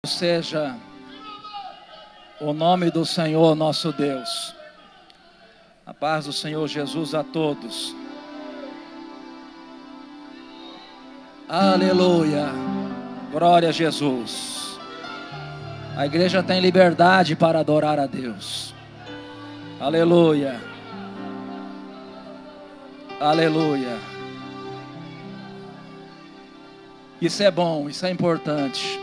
Seja o nome do Senhor nosso Deus. A paz do Senhor Jesus a todos. Aleluia. Glória a Jesus. A igreja tem liberdade para adorar a Deus. Aleluia. Aleluia. Isso é bom, isso é importante.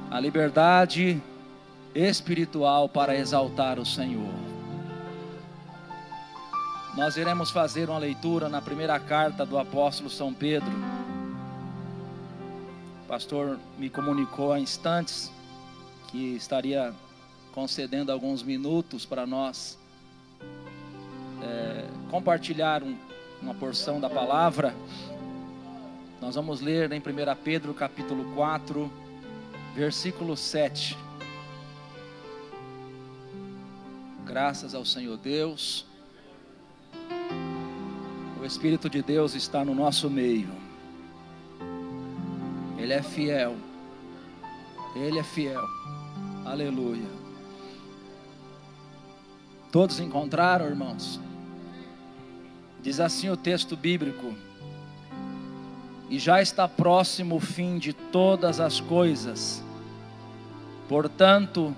A liberdade espiritual para exaltar o Senhor. Nós iremos fazer uma leitura na primeira carta do apóstolo São Pedro. O pastor me comunicou há instantes que estaria concedendo alguns minutos para nós compartilhar uma porção da palavra. Nós vamos ler em 1 Pedro capítulo 4, versículo 7. Graças ao Senhor Deus. O Espírito de Deus está no nosso meio. Ele é fiel. Ele é fiel. Aleluia. Todos encontraram, irmãos? Diz assim o texto bíblico: e já está próximo o fim de todas as coisas. Portanto,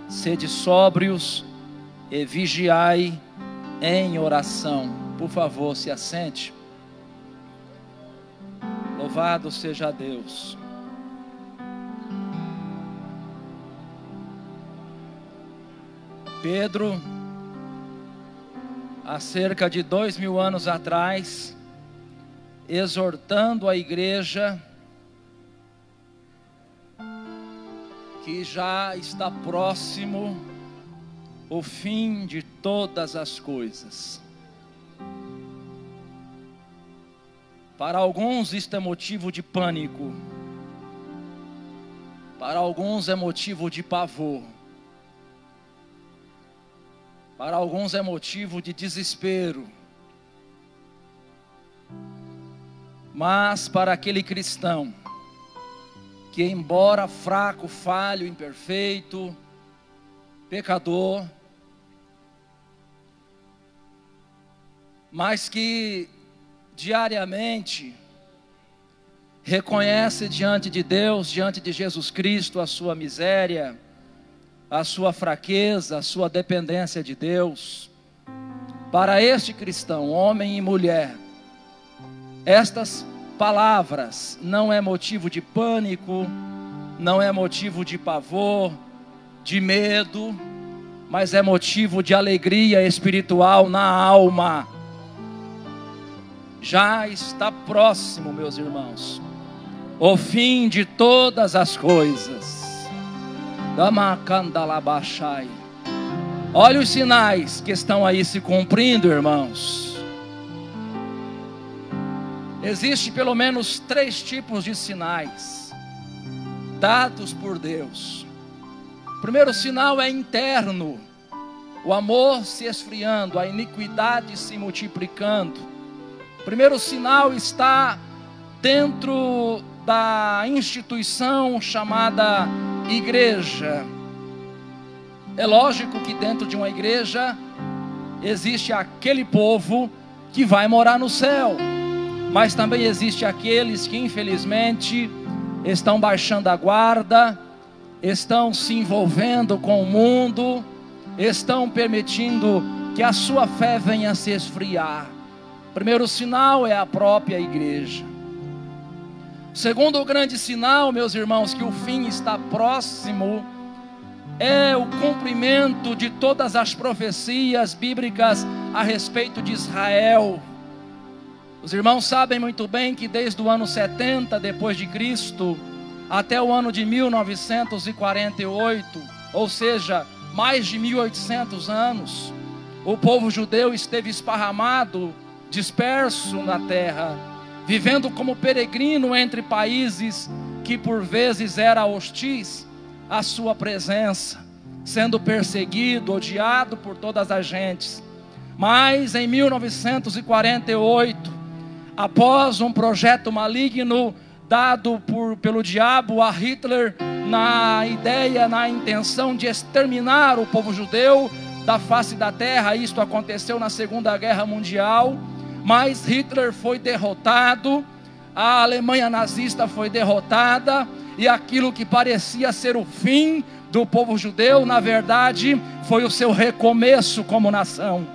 sede sóbrios e vigiai em oração. Por favor, se assente. Louvado seja Deus. Pedro, há cerca de 2000 anos atrás, exortando a igreja que já está próximo o fim de todas as coisas. Para alguns isto é motivo de pânico, para alguns é motivo de pavor, para alguns é motivo de desespero. Mas para aquele cristão que, embora fraco, falho, imperfeito, pecador, mas que diariamente reconhece diante de Deus, diante de Jesus Cristo, a sua miséria, a sua fraqueza, a sua dependência de Deus, para este cristão, homem e mulher, estas palavras não é motivo de pânico, não é motivo de pavor, de medo, mas é motivo de alegria espiritual na alma. Já está próximo, meus irmãos, o fim de todas as coisas. Olha os sinais que estão aí se cumprindo, irmãos. Existem pelo menos 3 tipos de sinais dados por Deus. O primeiro sinal é interno: o amor se esfriando, a iniquidade se multiplicando. O primeiro sinal está dentro da instituição chamada igreja. É lógico que dentro de uma igreja existe aquele povo que vai morar no céu, mas também existe aqueles que infelizmente estão baixando a guarda, estão se envolvendo com o mundo, estão permitindo que a sua fé venha a se esfriar. O primeiro sinal é a própria igreja. O segundo grande sinal, meus irmãos, que o fim está próximo, é o cumprimento de todas as profecias bíblicas a respeito de Israel. Os irmãos sabem muito bem que desde o ano 70 depois de Cristo até o ano de 1948, ou seja, mais de 1800 anos, o povo judeu esteve esparramado, disperso na terra, vivendo como peregrino entre países que por vezes eram hostis à sua presença, sendo perseguido, odiado por todas as gentes. Mas em 1948, após um projeto maligno dado pelo diabo a Hitler, na ideia, na intenção de exterminar o povo judeu da face da terra. Isto aconteceu na Segunda Guerra Mundial, mas Hitler foi derrotado, a Alemanha nazista foi derrotada, e aquilo que parecia ser o fim do povo judeu, na verdade, foi o seu recomeço como nação.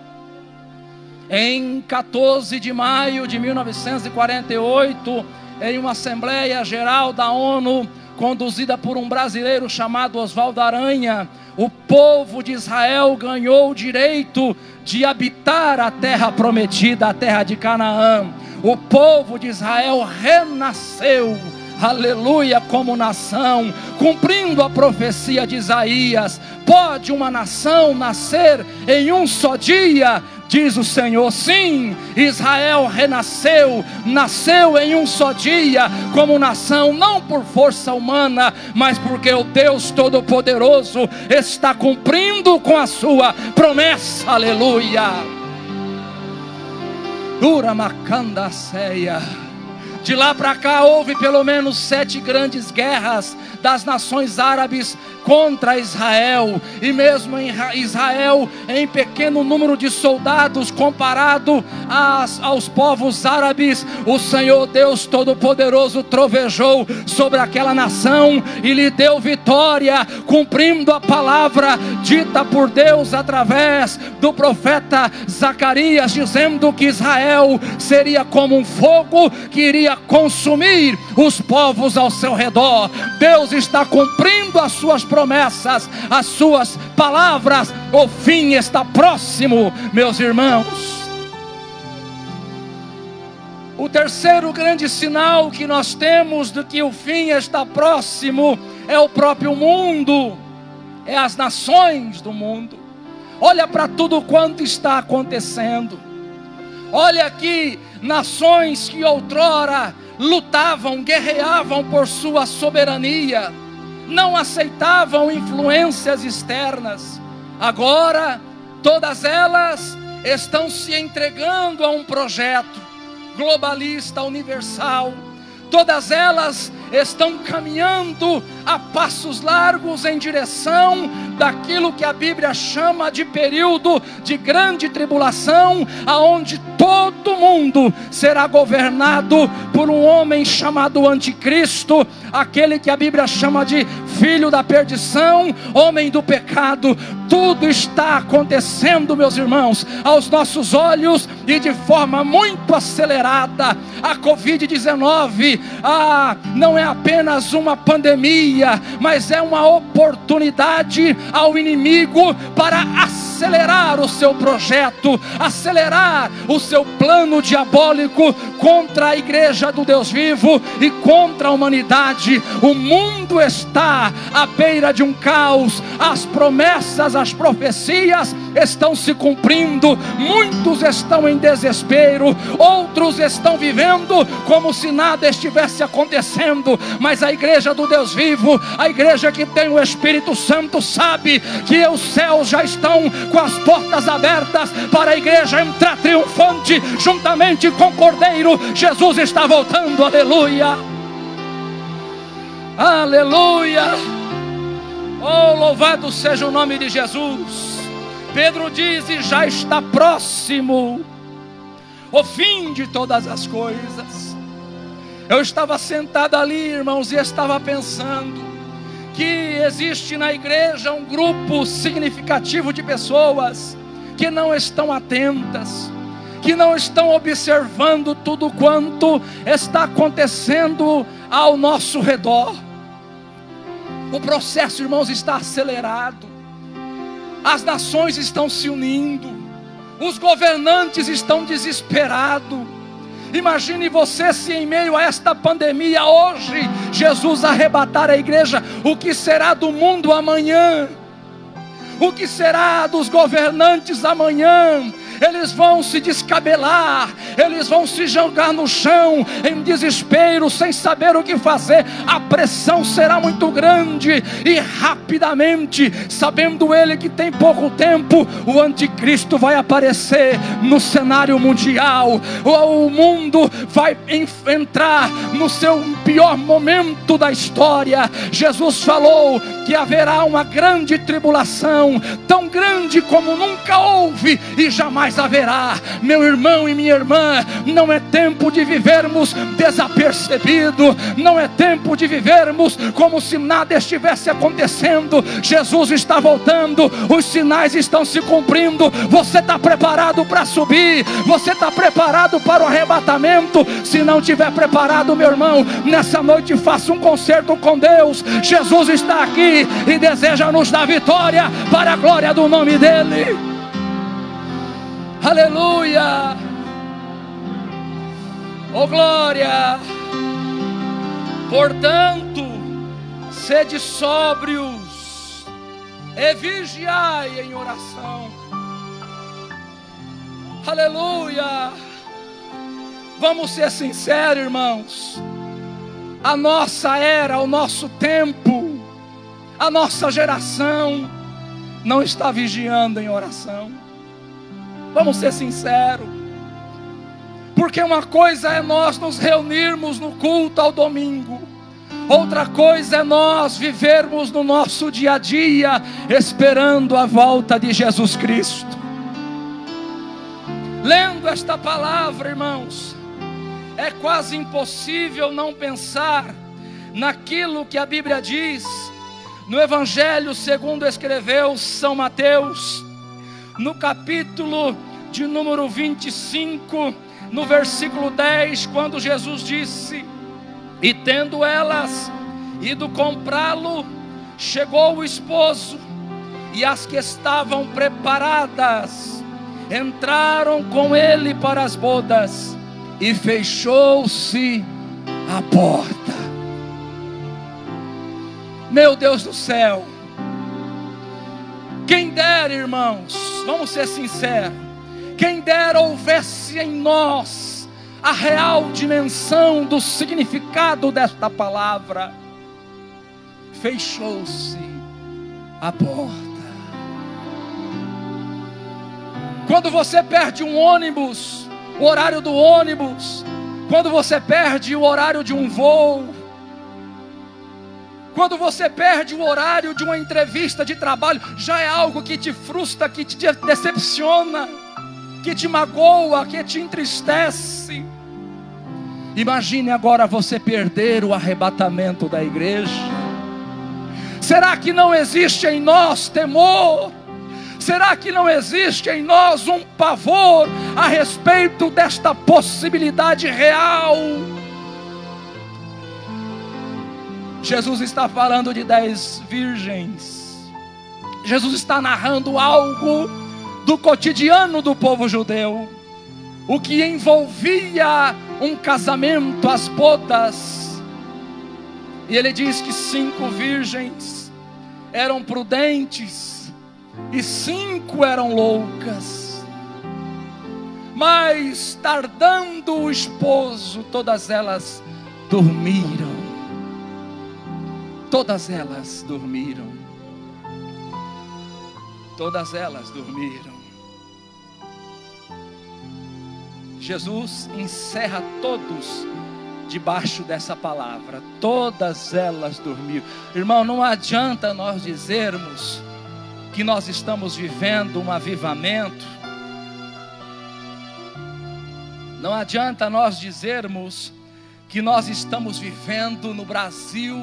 Em 14 de maio de 1948, em uma Assembleia Geral da ONU, conduzida por um brasileiro chamado Oswaldo Aranha, o povo de Israel ganhou o direito de habitar a terra prometida, a terra de Canaã. O povo de Israel renasceu, aleluia, como nação, cumprindo a profecia de Isaías. Pode uma nação nascer em um só dia? Diz o Senhor. Sim, Israel renasceu, nasceu em um só dia como nação, não por força humana, mas porque o Deus Todo-Poderoso está cumprindo com a sua promessa, aleluia. Uramacandaceia. De lá para cá houve pelo menos 7 grandes guerras das nações árabes contra Israel, e mesmo em Israel, em pequeno número de soldados comparado aos povos árabes, o Senhor Deus Todo-Poderoso trovejou sobre aquela nação e lhe deu vitória, cumprindo a palavra dita por Deus através do profeta Zacarias, dizendo que Israel seria como um fogo que iria consumir os povos ao seu redor. Deus está cumprindo as suas promessas, as suas palavras. O fim está próximo, meus irmãos. O terceiro grande sinal que nós temos de que o fim está próximo é o próprio mundo, é as nações do mundo. Olha para tudo quanto está acontecendo. Olha aqui, nações que outrora lutavam, guerreavam por sua soberania, não aceitavam influências externas. Agora, todas elas estão se entregando a um projeto globalista, universal. Todas elas estão caminhando a passos largos em direção daquilo que a Bíblia chama de período de grande tribulação, aonde todo mundo será governado por um homem chamado Anticristo, aquele que a Bíblia chama de filho da perdição, homem do pecado. Tudo está acontecendo, meus irmãos, aos nossos olhos e de forma muito acelerada. A Covid-19 não é apenas uma pandemia, mas é uma oportunidade ao inimigo para acelerar o seu projeto, acelerar o seu plano diabólico contra a igreja do Deus vivo e contra a humanidade. O mundo está à beira de um caos. As promessas, as profecias estão se cumprindo. Muitos estão em desespero, outros estão vivendo como se nada estivesse acontecendo. Mas a igreja do Deus vivo, a igreja que tem o Espírito Santo, sabe que os céus já estão com as portas abertas para a igreja entrar triunfante juntamente com o Cordeiro. Jesus está voltando, aleluia, aleluia. Oh, louvado seja o nome de Jesus. Pedro diz: e já está próximo o fim de todas as coisas. Eu estava sentado ali, irmãos, e estava pensando que existe na igreja um grupo significativo de pessoas que não estão atentas, que não estão observando tudo quanto está acontecendo ao nosso redor. O processo, irmãos, está acelerado. As nações estão se unindo, os governantes estão desesperados. Imagine você se em meio a esta pandemia hoje Jesus arrebatar a igreja. O que será do mundo amanhã? O que será dos governantes amanhã? eles vão se descabelar, eles vão se jogar no chão em desespero, sem saber o que fazer. A pressão será muito grande e rapidamente, sabendo ele que tem pouco tempo, o anticristo vai aparecer no cenário mundial. O mundo vai entrar no seu pior momento da história. Jesus falou que haverá uma grande tribulação, tão grande como nunca houve e jamais haverá. Meu irmão e minha irmã, não é tempo de vivermos desapercebido, não é tempo de vivermos como se nada estivesse acontecendo. Jesus está voltando, os sinais estão se cumprindo. Você está preparado para subir? Você está preparado para o arrebatamento? Se não estiver preparado, meu irmão, nessa noite faça um concerto com Deus. Jesus está aqui e deseja nos dar vitória para a glória do nome dele. Aleluia, oh glória. Portanto, sede sóbrios e vigiai em oração. Aleluia. Vamos ser sinceros, irmãos. A nossa era, o nosso tempo, a nossa geração não está vigiando em oração. Vamos ser sinceros. Porque uma coisa é nós nos reunirmos no culto ao domingo, outra coisa é nós vivermos no nosso dia a dia esperando a volta de Jesus Cristo. Lendo esta palavra, irmãos, é quase impossível não pensar naquilo que a Bíblia diz no Evangelho segundo escreveu São Mateus, no capítulo de número 25, no versículo 10, quando Jesus disse: e tendo elas ido comprá-lo, chegou o esposo, e as que estavam preparadas entraram com ele para as bodas, e fechou-se a porta. Meu Deus do céu, quem dera, irmãos, vamos ser sinceros, quem dera houvesse em nós a real dimensão do significado desta palavra. Fechou-se a porta. Quando você perde um ônibus, o horário do ônibus, quando você perde o horário de um voo, quando você perde o horário de uma entrevista de trabalho, já é algo que te frustra, que te decepciona, que te magoa, que te entristece. Imagine agora você perder o arrebatamento da igreja. Será que não existe em nós temor? Será que não existe em nós um pavor a respeito desta possibilidade real? Jesus está falando de 10 virgens. Jesus está narrando algo do cotidiano do povo judeu, o que envolvia um casamento, as bodas. E ele diz que 5 virgens eram prudentes e 5 eram loucas. Mas tardando o esposo, todas elas dormiram. Todas elas dormiram. Todas elas dormiram. Jesus encerra todos debaixo dessa palavra. Todas elas dormiram. Irmão, não adianta nós dizermos que nós estamos vivendo um avivamento. Não adianta nós dizermos que nós estamos vivendo no Brasil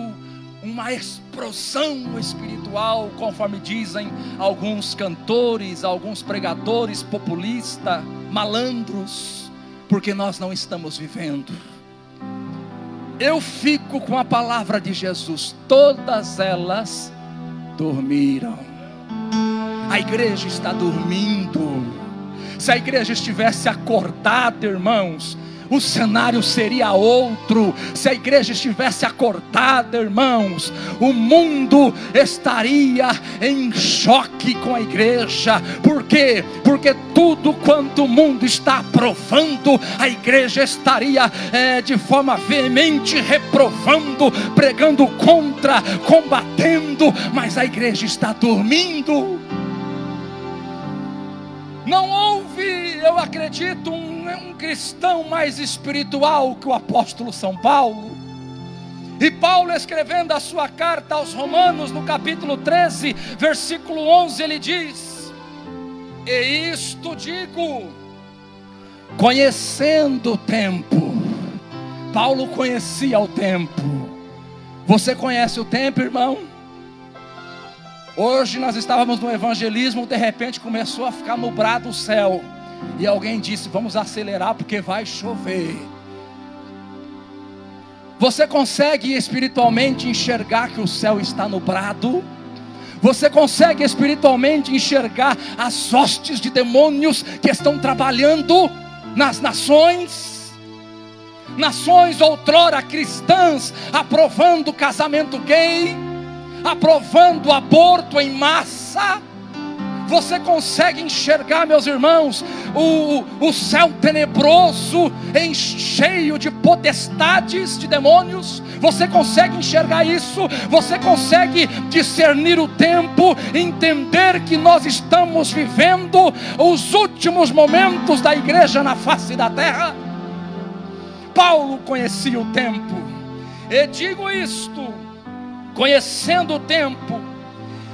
uma explosão espiritual, conforme dizem alguns cantores, alguns pregadores populistas, malandros, porque nós não estamos vivendo. Eu fico com a palavra de Jesus. Todas elas dormiram. A igreja está dormindo. Se a igreja estivesse acordada, irmãos, o cenário seria outro. Se a igreja estivesse acordada, irmãos, o mundo estaria em choque com a igreja. Por quê? Porque tudo quanto o mundo está aprovando, a igreja estaria de forma veemente reprovando, pregando contra, combatendo, mas a igreja está dormindo. Não houve, eu acredito, um cristão mais espiritual que o apóstolo São Paulo. E Paulo, escrevendo a sua carta aos Romanos, no capítulo 13, versículo 11, ele diz: e isto digo, conhecendo o tempo. Paulo conhecia o tempo. Você conhece o tempo, irmão? Hoje nós estávamos no evangelismo, de repente começou a ficar nublado o céu, e alguém disse: vamos acelerar porque vai chover. Você consegue espiritualmente enxergar que o céu está nublado? Você consegue espiritualmente enxergar as hostes de demônios que estão trabalhando nas nações? Nações outrora cristãs, aprovando casamento gay, aprovando aborto em massa. Você consegue enxergar, meus irmãos, o céu tenebroso, cheio de potestades de demônios? Você consegue enxergar isso? Você consegue discernir o tempo, entender que nós estamos vivendo os últimos momentos da igreja na face da terra? Paulo conhecia o tempo, e digo isto, conhecendo o tempo,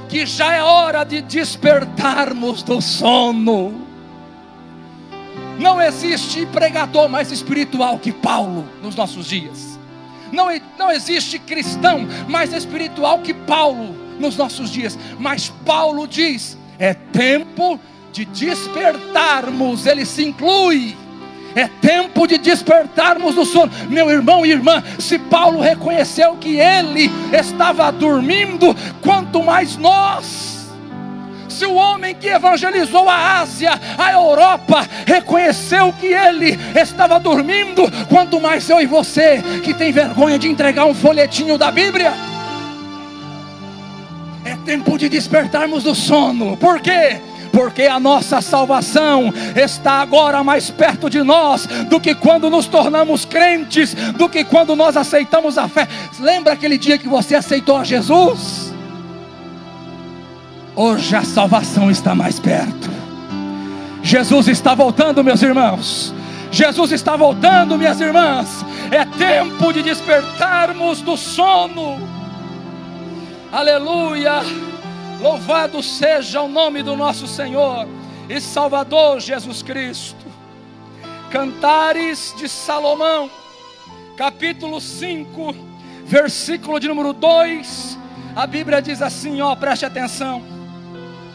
que já é hora de despertarmos do sono. Não existe pregador mais espiritual que Paulo nos nossos dias. Não existe cristão mais espiritual que Paulo nos nossos dias. Mas Paulo diz: é tempo de despertarmos. Ele se inclui. É tempo de despertarmos do sono. Meu irmão e irmã, se Paulo reconheceu que ele estava dormindo, quanto mais nós. Se o homem que evangelizou a Ásia, a Europa, reconheceu que ele estava dormindo, quanto mais eu e você, que tem vergonha de entregar um folhetinho da Bíblia. É tempo de despertarmos do sono. Por quê? Porque a nossa salvação está agora mais perto de nós do que quando nos tornamos crentes, do que quando nós aceitamos a fé. Lembra aquele dia que você aceitou a Jesus? Hoje a salvação está mais perto. Jesus está voltando, meus irmãos. Jesus está voltando, minhas irmãs. É tempo de despertarmos do sono. Aleluia. Louvado seja o nome do nosso Senhor e Salvador Jesus Cristo. Cantares de Salomão, capítulo 5, versículo de número 2. A Bíblia diz assim, preste atenção.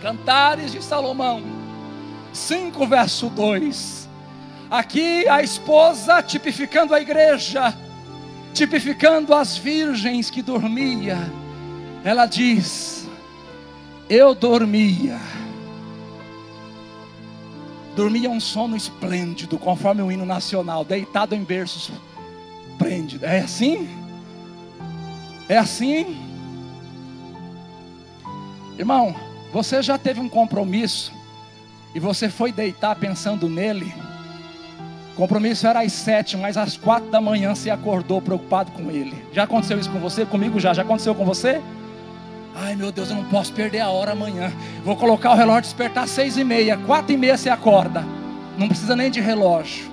Cantares de Salomão 5, verso 2. Aqui a esposa tipificando a igreja, tipificando as virgens que dormia. Ela diz: eu dormia um sono esplêndido, conforme o hino nacional, deitado em berços esplêndidos. É assim? É assim? Irmão, você já teve um compromisso e você foi deitar pensando nele? O compromisso era às 7, mas às 4 da manhã você acordou preocupado com ele. Já aconteceu isso com você? Comigo já aconteceu com você? Ai meu Deus, eu não posso perder a hora amanhã. Vou colocar o relógio despertar às 6h30, 4h30 você acorda. Não precisa nem de relógio.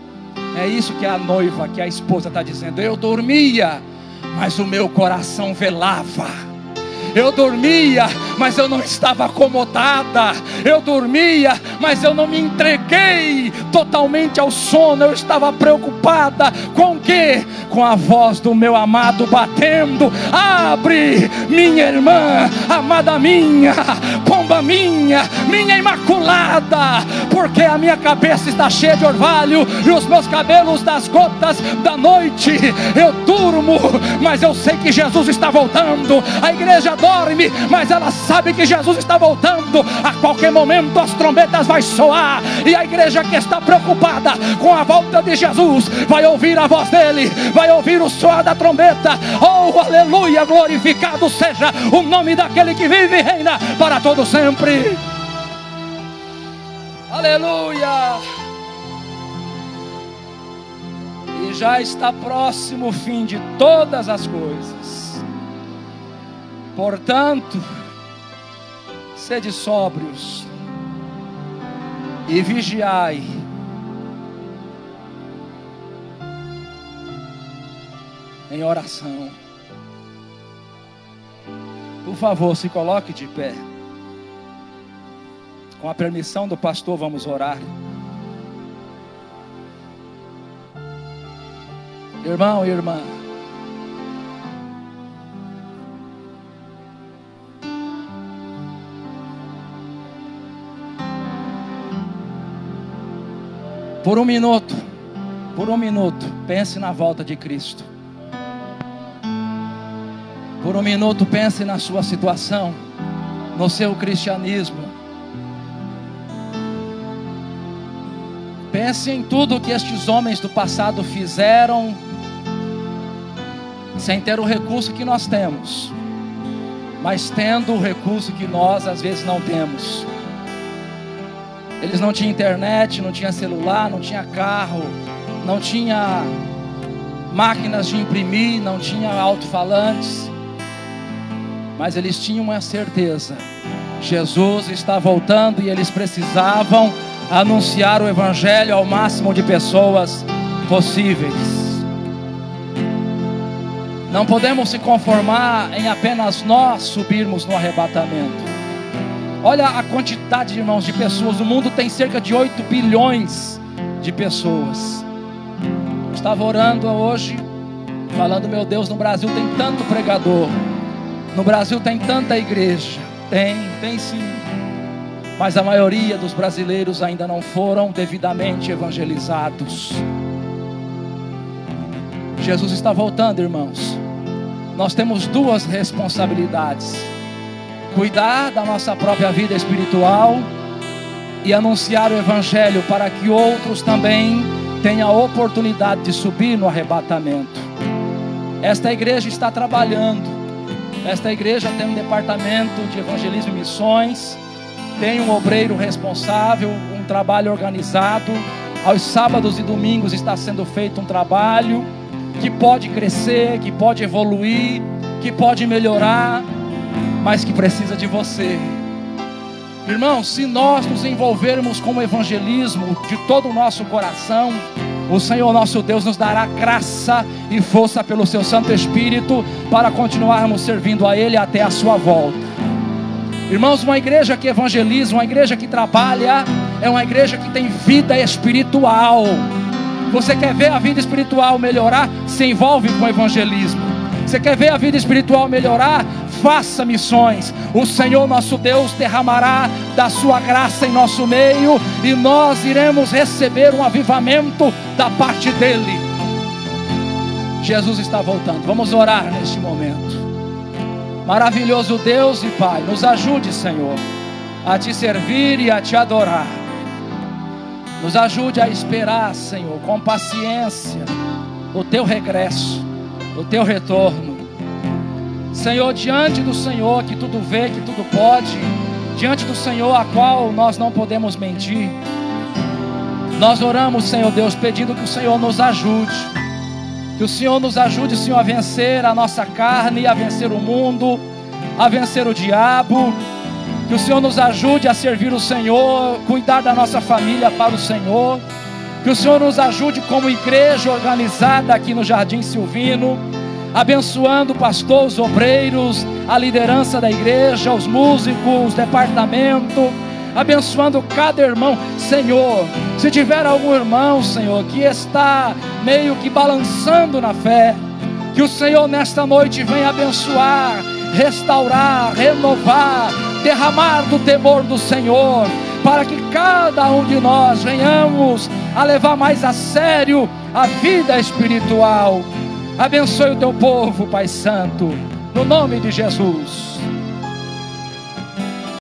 É isso que a noiva, que a esposa está dizendo. Eu dormia, mas o meu coração velava. Eu dormia, mas eu não estava acomodada. Eu dormia, mas eu não me entreguei totalmente ao sono. Eu estava preocupada com o quê? com a voz do meu amado batendo: abre, minha irmã, amada minha, pomba minha, minha imaculada, porque a minha cabeça está cheia de orvalho e os meus cabelos das gotas da noite. Eu durmo, mas eu sei que Jesus está voltando. A igreja dorme, mas ela sabe que Jesus está voltando. A qualquer momento as trombetas vai soar, e a igreja que está preocupada com a volta de Jesus vai ouvir a voz dele, vai ouvir o soar da trombeta. Oh, aleluia, glorificado seja o nome daquele que vive e reina para todo sempre. Aleluia. E já está próximo o fim de todas as coisas. Portanto, sede sóbrios e vigiai. Em oração. Por favor, se coloque de pé. Com a permissão do pastor, vamos orar. Irmão e irmã, por um minuto, pense na volta de Cristo. Por um minuto, pense na sua situação, no seu cristianismo. Pense em tudo que estes homens do passado fizeram, sem ter o recurso que nós temos, mas tendo o recurso que nós às vezes não temos. Eles não tinham internet, não tinha celular, não tinha carro, não tinha máquinas de imprimir, não tinha alto-falantes, mas eles tinham uma certeza: Jesus está voltando, e eles precisavam anunciar o evangelho ao máximo de pessoas possíveis. Não podemos se conformar em apenas nós subirmos no arrebatamento. Olha a quantidade, irmãos, de pessoas. O mundo tem cerca de 8 bilhões de pessoas. Eu estava orando hoje, falando: meu Deus, no Brasil tem tanto pregador, no Brasil tem tanta igreja. Tem sim, mas a maioria dos brasileiros ainda não foram devidamente evangelizados. Jesus está voltando, irmãos. Nós temos duas responsabilidades: cuidar da nossa própria vida espiritual e anunciar o evangelho para que outros também tenham a oportunidade de subir no arrebatamento. Esta igreja está trabalhando. Esta igreja tem um departamento de evangelismo e missões, tem um obreiro responsável, um trabalho organizado. Aos sábados e domingos está sendo feito um trabalho que pode crescer, que pode evoluir, que pode melhorar, mas que precisa de você. Irmãos, se nós nos envolvermos com o evangelismo de todo o nosso coração, o Senhor nosso Deus nos dará graça e força pelo seu Santo Espírito para continuarmos servindo a Ele até a sua volta. Irmãos, uma igreja que evangeliza, uma igreja que trabalha, é uma igreja que tem vida espiritual. Você quer ver a vida espiritual melhorar? Se envolve com o evangelismo. Você quer ver a vida espiritual melhorar? Faça missões. O Senhor nosso Deus derramará da sua graça em nosso meio, e nós iremos receber um avivamento da parte dele. Jesus está voltando. Vamos orar neste momento. Maravilhoso Deus e Pai, nos ajude, Senhor, a te servir e a te adorar. Nos ajude a esperar, Senhor, com paciência o teu regresso, o teu retorno. Senhor, diante do Senhor que tudo vê, que tudo pode, diante do Senhor a qual nós não podemos mentir, nós oramos, Senhor Deus, pedindo que o Senhor nos ajude. Que o Senhor nos ajude, Senhor, a vencer a nossa carne, a vencer o mundo, a vencer o diabo. Que o Senhor nos ajude a servir o Senhor, cuidar da nossa família para o Senhor. Que o Senhor nos ajude como igreja organizada aqui no Jardim Silvino, abençoando o pastor, os obreiros, a liderança da igreja, os músicos, o departamento, abençoando cada irmão. Senhor, se tiver algum irmão, Senhor, que está meio que balançando na fé, que o Senhor nesta noite venha abençoar, restaurar, renovar, derramar do temor do Senhor, para que cada um de nós venhamos a levar mais a sério a vida espiritual. Abençoe o teu povo, Pai Santo, no nome de Jesus.